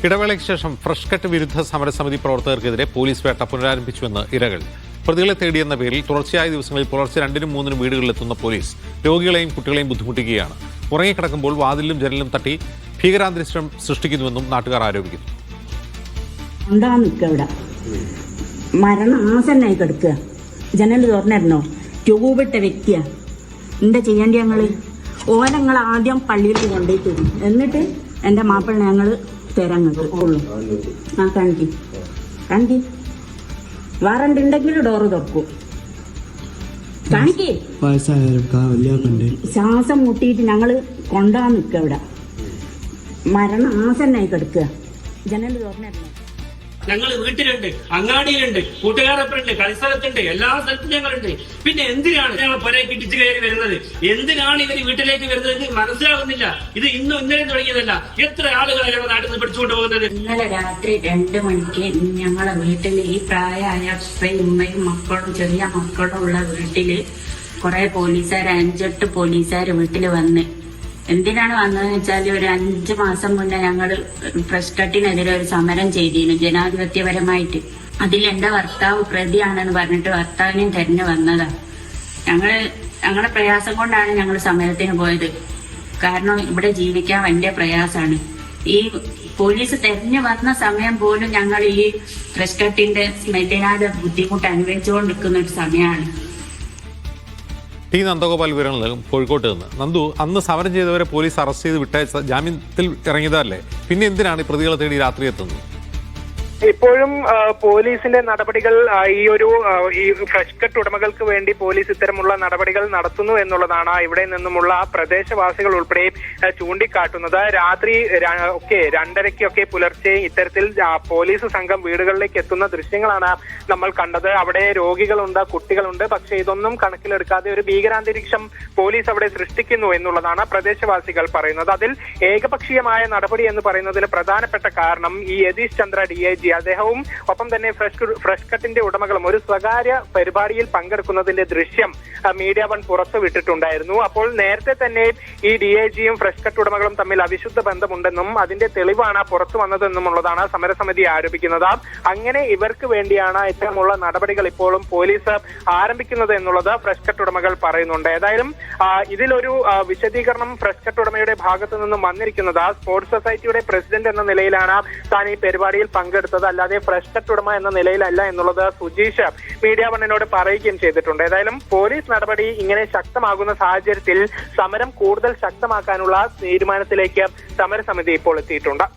ഇടവേളയ്ക്ക് ശേഷം fresh cut വിരുദ്ധ സമരസമിതി പ്രവർത്തകർക്കെതിരെ പോലീസ് വേട്ട പുനരാരംഭിച്ചുവെന്ന് ഇരകൾ. പ്രതികളെ തേടിയെന്ന പേരിൽ തുടർച്ചയായ ദിവസങ്ങളിൽ പുലർച്ചെ 2-നും 3-നും വീടുകളിലെത്തുന്ന പോലീസ് രോഗികളെയും കുട്ടികളെയും ബുദ്ധിമുട്ടിക്കുകയാണ്. ഉറങ്ങിക്കിടക്കുമ്പോൾ വാതിലിലും ജനലും തട്ടി ഭീകരാന്തരീക്ഷം സൃഷ്ടിക്കുന്നുവെന്നും നാട്ടുകാർ ആരോപിക്കുന്നു. മരണാസന്നായി കിടക്കുക, ജനൽ തുറന്നിരുന്നോ, ട്യൂബിട്ട വ്യക്തിയാ. എന്താ ചെയ്യേണ്ടി? ഓലങ്ങൾ ആദ്യം പള്ളിയിൽ കൊണ്ടുപോയി തരും, എന്നിട്ട് എൻ്റെ മാപ്പിളിനെ ഞങ്ങൾ തരാൻ ഉള്ളൂ. ആ കാണിക്ക് വാറണ്ടുണ്ടെങ്കിൽ ഡോറ് തുറക്കും. കാണിക്ക്. ശ്വാസം മുട്ടിയിട്ട് ഞങ്ങള് കൊണ്ടാ നിൽക്കുക. ഇവിടെ മരണാസന്നായി കിടക്കുക, ജനൽ തുറന്നിരുന്നോ. ഞങ്ങൾ വീട്ടിലുണ്ട്, അങ്ങാടിയിലുണ്ട്, കൂട്ടുകാരൊപ്പമുണ്ട്, കളിസ്ഥലത്തുണ്ട്, എല്ലാ സ്ഥലത്തും ഞങ്ങളുണ്ട്. പിന്നെ എന്തിനാണ് ഞങ്ങൾ പുരയ്ക്ക് ഇടിച്ചു കയറി വരുന്നത്? എന്തിനാണ് ഇവർ വീട്ടിലേക്ക് വരുന്നത്? മനസ്സിലാകുന്നില്ല. ഇത് ഇന്നും ഇന്നലെ തുടങ്ങിയതല്ല. എത്ര ആളുകളെ ഞങ്ങൾ നാട്ടിൽ നിന്ന് പിടിച്ചുകൊണ്ട് പോകുന്നത്? ഇന്നലെ രാത്രി 2 മണിക്ക് ഞങ്ങളെ വീട്ടിൽ ഈ പ്രായമായ ഉമ്മയും മക്കളും ചെറിയ മക്കളും ഉള്ള വീട്ടില് കുറെ പോലീസുകാർ, 5-8 പോലീസുകാർ വീട്ടിൽ വന്ന് എന്തിനാണ് വന്നതെന്ന് വെച്ചാൽ, ഒരു 5 മാസം മുന്നേ ഞങ്ങൾ ഫ്രഷ് കട്ടിനെതിരെ ഒരു സമരം ചെയ്തിരുന്നു ജനാധിപത്യപരമായിട്ട്. അതിൽ എന്റെ ഭർത്താവ് പ്രതിയാണെന്ന് പറഞ്ഞിട്ട് ഭർത്താവിനെയും തെരഞ്ഞു വന്നതാ. ഞങ്ങളുടെ പ്രയാസം കൊണ്ടാണ് ഞങ്ങൾ സമരത്തിന് പോയത്. കാരണം ഇവിടെ ജീവിക്കാൻ വലിയ പ്രയാസമാണ്. ഈ പോലീസ് തെരഞ്ഞു വന്ന സമയം പോലും ഞങ്ങൾ ഈ ഫ്രഷ് കട്ടിന്റെ സ്മെല്ലിനാതെ ബുദ്ധിമുട്ട് അനുഭവിച്ചുകൊണ്ടിരിക്കുന്ന ഒരു സമയമാണ്. ടി നന്ദഗോപാൽ വിവരങ്ങൾ നൽകും കോഴിക്കോട്ട് നിന്ന്. നന്ദു, അന്ന് സമരം ചെയ്തവരെ പോലീസ് അറസ്റ്റ് ചെയ്ത് വിട്ട ജാമ്യത്തിൽ ഇറങ്ങിയതല്ലേ, പിന്നെ എന്തിനാണ് ഈ പ്രതികളെ തേടി രാത്രി എത്തുന്നത്? ഇപ്പോഴും പോലീസിന്റെ നടപടികൾ ഈ ഫ്രഷ് കട്ട് ഉടമകൾക്ക് വേണ്ടി പോലീസ് ഇത്തരമുള്ള നടപടികൾ നടത്തുന്നു എന്നുള്ളതാണ് ഇവിടെ നിന്നുമുള്ള പ്രദേശവാസികൾ ഉൾപ്പെടെ ചൂണ്ടിക്കാട്ടുന്നത്. രാത്രി 2:30 പുലർച്ചെ ഇത്തരത്തിൽ പോലീസ് സംഘം വീടുകളിലേക്ക് എത്തുന്ന ദൃശ്യങ്ങളാണ് നമ്മൾ കണ്ടത്. അവിടെ രോഗികളുണ്ട്, കുട്ടികളുണ്ട്. പക്ഷേ ഇതൊന്നും കണക്കിലെടുക്കാതെ ഒരു ഭീകരാന്തരീക്ഷം പോലീസ് അവിടെ സൃഷ്ടിക്കുന്നു എന്നുള്ളതാണ് പ്രദേശവാസികൾ പറയുന്നത്. അതിൽ ഏകപക്ഷീയമായ നടപടി എന്ന് പറയുന്നതിന് പ്രധാനപ്പെട്ട കാരണം ഈ യതീഷ് ചന്ദ്ര DIG അദ്ദേഹവും ഒപ്പം തന്നെ ഫ്രഷ് കട്ടിന്റെ ഉടമകളും ഒരു സ്വകാര്യ പരിപാടിയിൽ പങ്കെടുക്കുന്നതിന്റെ ദൃശ്യം മീഡിയ 1 പുറത്തു വിട്ടിട്ടുണ്ടായിരുന്നു. അപ്പോൾ നേരത്തെ തന്നെ ഈ DIGയും ഫ്രഷ് കട്ട് ഉടമകളും തമ്മിൽ അവിശുദ്ധ ബന്ധമുണ്ടെന്നും അതിന്റെ തെളിവാണ് പുറത്തു വന്നതെന്നുമുള്ളതാണ് സമരസമിതി ആരോപിക്കുന്നത്. അങ്ങനെ ഇവർക്ക് വേണ്ടിയാണ് ഇത്തരമുള്ള നടപടികൾ ഇപ്പോഴും പോലീസ് ആരംഭിക്കുന്നത് എന്നുള്ളത് ഫ്രഷ് കട്ട് ഉടമകൾ പറയുന്നുണ്ട്. ഏതായാലും ഇതിലൊരു വിശദീകരണം ഫ്രഷ് കട്ട് ഉടമയുടെ ഭാഗത്തു നിന്നും വന്നിരിക്കുന്നത്, സ്പോർട്സ് സൊസൈറ്റിയുടെ പ്രസിഡന്റ് എന്ന നിലയിലാണ് താൻ ഈ പരിപാടിയിൽ പങ്കെടുത്തത്, അല്ലാതെ ഫ്രഷ് കട്ട് ഉടമ എന്ന നിലയിലല്ല എന്നുള്ളത് സുജീഷ് മീഡിയ 1 പറയുകയും ചെയ്തിട്ടുണ്ട്. ഏതായാലും പോലീസ് നടപടി ഇങ്ങനെ ശക്തമാകുന്ന സാഹചര്യത്തിൽ സമരം കൂടുതൽ ശക്തമാക്കാനുള്ള തീരുമാനത്തിലേക്ക് സമരസമിതി ഇപ്പോൾ എത്തിയിട്ടുണ്ട്.